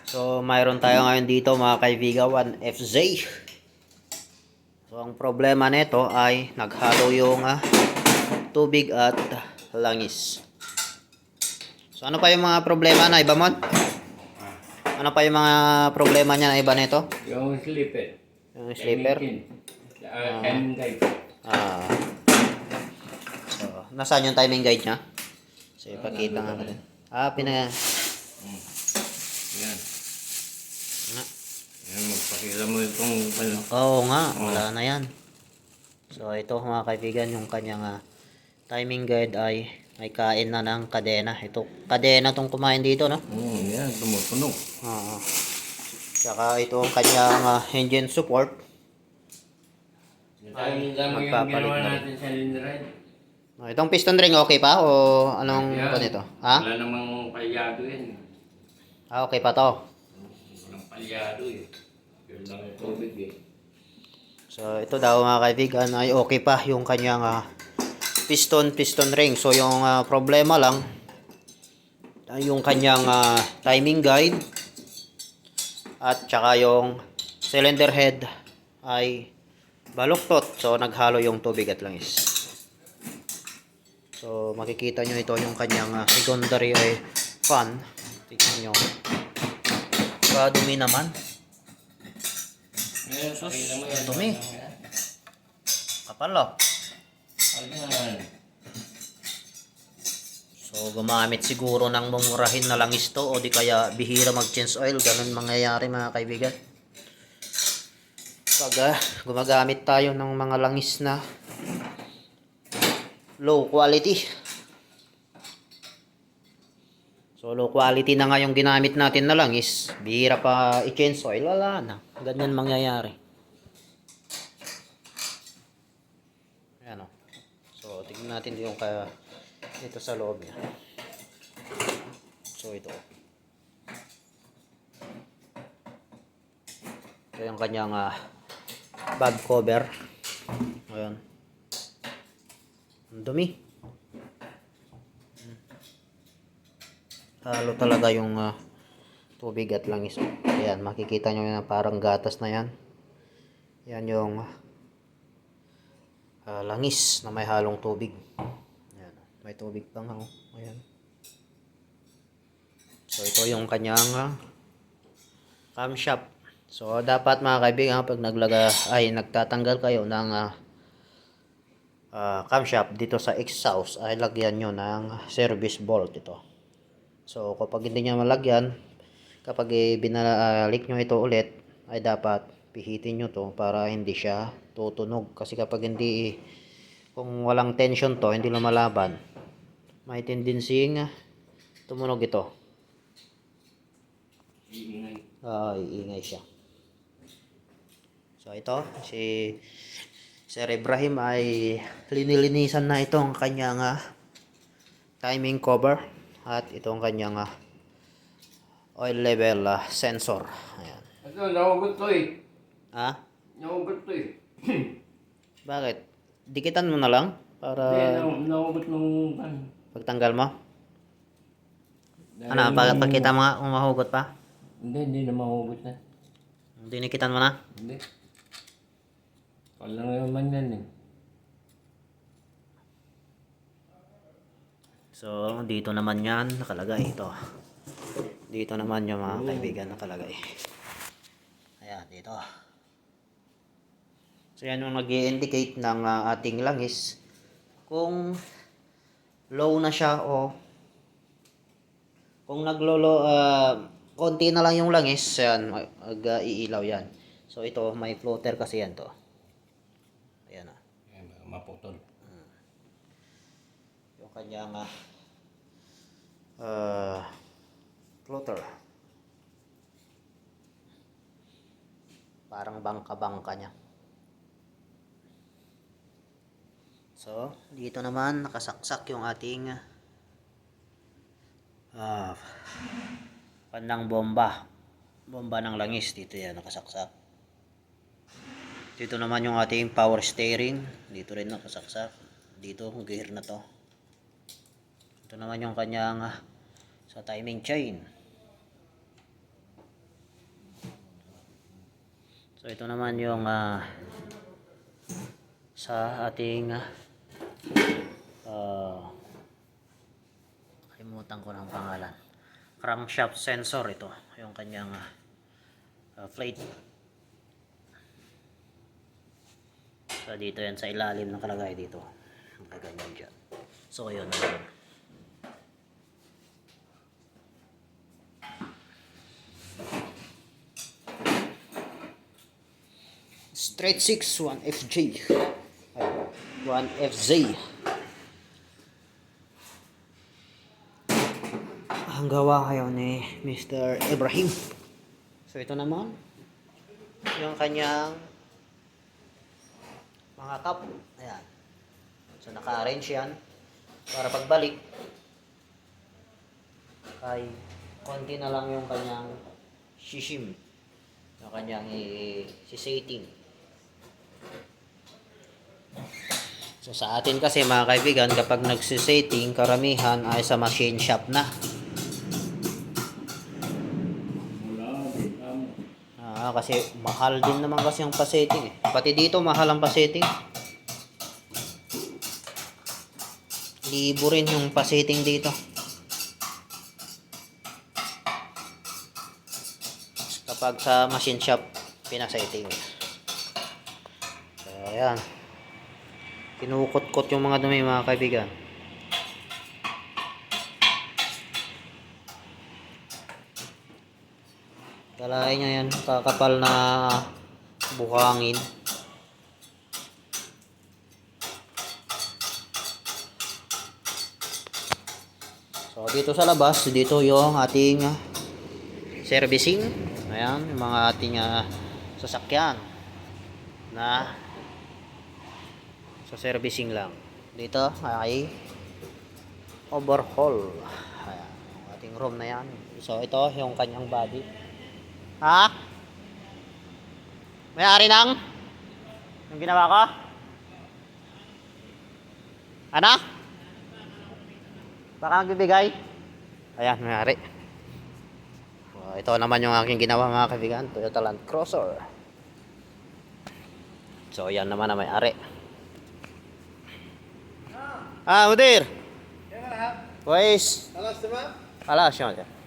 So, mayroon tayo ngayon dito mga kaibigan, 1FZ. So, ang problema nito ay naghalo yung tubig at langis. So, ano pa yung mga problema na iba mo? Ano pa yung mga problema niya na iba nito? Yung slipper. Yung slipper? Timing guide. So, nasaan yung timing guide niya? So, ipakita nga natin. Yan. Yan, magpakita mo itong ano. Oo nga, wala na yan. So, ito mga kaibigan, yung kanyang timing guide ay may kain na ng kadena. Ito, kadena tong kumain dito, no? Yan, tumutunog. Oo. Tsaka ito ang kanyang engine support. Ay, yung ginawa natin sa Linderide. Itong piston ring okay pa o anong pa nito? Ha? Wala namang palyado yan. Okay pa to. Walang palyado eh. Yun lang yung tubig eh. So ito daw mga kaibigan ay okay pa yung kanyang piston ring. So yung problema lang ay yung kanyang timing guide at tsaka yung cylinder head ay baluktot. So naghalo yung tubig at langis. So makikita nyo ito yung kanyang secondary ay fan. Tingnan nyo. Dumi naman. Sus, dumi. Kapal oh. So gumamit siguro ng mumurahin na langis to o di kaya bihira mag-change oil. Ganun mangyayari mga kaibigan. Pag gumagamit tayo ng mga langis na low quality. So low quality na nga yung ginamit natin na langis. Bihira pa i-change oil. Wala na. Ganyan mangyayari. Ayan o. So tignan natin yung dito sa loob niya. So ito. Ito yung kanyang bag cover. Ayan. Ang dumi. Halo talaga yung tubig at langis. Ayan, makikita nyo na parang gatas na yan. Yan yung langis na may halong tubig. Ayan, may tubig pang ayan. So ito yung kanyang camshaft. So dapat mga kaibigan, pag nagtatanggal kayo ng camshaft dito sa exhaust ay lagyan nyo ng service bolt ito. So kapag hindi nyo malagyan, kapag binalik nyo ito ulit ay dapat pihitin nyo to para hindi siya tutunog. Kasi kapag hindi, kung walang tension to, hindi lumalaban, may tendency tumunog ito. Iingay siya. So ito, si Sir Ibrahim ay linilinisan na itong kanyang timing cover at itong kanyang oil level sensor. Ayan. Ito, nahugot to eh. Ha? Nahugot to eh. Bakit? Dikitan mo na lang para Hindi, nahugot nung pagtanggal mo. Ano, pagkita mo nga mahugot pa? Hindi na mahugot na. Dinikitan mo na? Hindi. Walang naman yan eh. So, dito naman yan nakalagay ito. Dito naman yung mga kaibigan nakalagay. Ayan, dito. So, yan yung nag-i-indicate ng ating langis kung low na siya o kung konti na lang yung langis, yan, mag-iilaw yan. So, ito, may floater kasi yan to. Ayan na. Maputol. Yung kanyang floater. Parang bangka-bangka niya. So, dito naman nakasaksak yung ating pandang bomba ng langis. Dito yan nakasaksak. Dito naman yung ating power steering, dito rin nakasaksak. Dito gear na to. Ito naman yung kanyang sa timing chain. So ito naman yung sa ating kalimutan ko ng pangalan. Crankshaft sensor ito. Yung kanyang plate. So dito yan sa ilalim nakalagay dito. Nakaganyan dyan. So yun. Straight 6 1FJ. 1FZ. Ang gawa kayo ni Mr. Ibrahim. So ito naman yung kanyang mga cup. Ayan. So naka-arrange yan para pagbalik ay konti na lang yung kanyang shishim. Yung kanyang i-setting. So sa atin kasi mga kaibigan, kapag nagsisetting, karamihan ay sa machine shop na. Kasi mahal din naman kasi ang pasetting eh. Pati dito mahal ang pasetting. Libo rin yung pasetting dito. Kapag sa machine shop pinasetting. So ayan. Kinukot-kot yung mga dumi mga kaibigan. Kalahin nyo yan, kakapal na buhangin. So dito sa labas, dito yung ating servicing. Ayan, yung mga ating sasakyan na sa servicing lang. Dito ay overhaul. Ayan, yung ating room na yan. So ito yung kanyang body. Ha? May-ari ng yung ginawa ko? Ano? Baka magbibigay? Ayan, may-ari. So, ito naman yung aking ginawa mga kaibigan. Toyota Land Cruiser. So, yan naman na may-ari. Mudir. Pues. Alas naman? Alas, yun.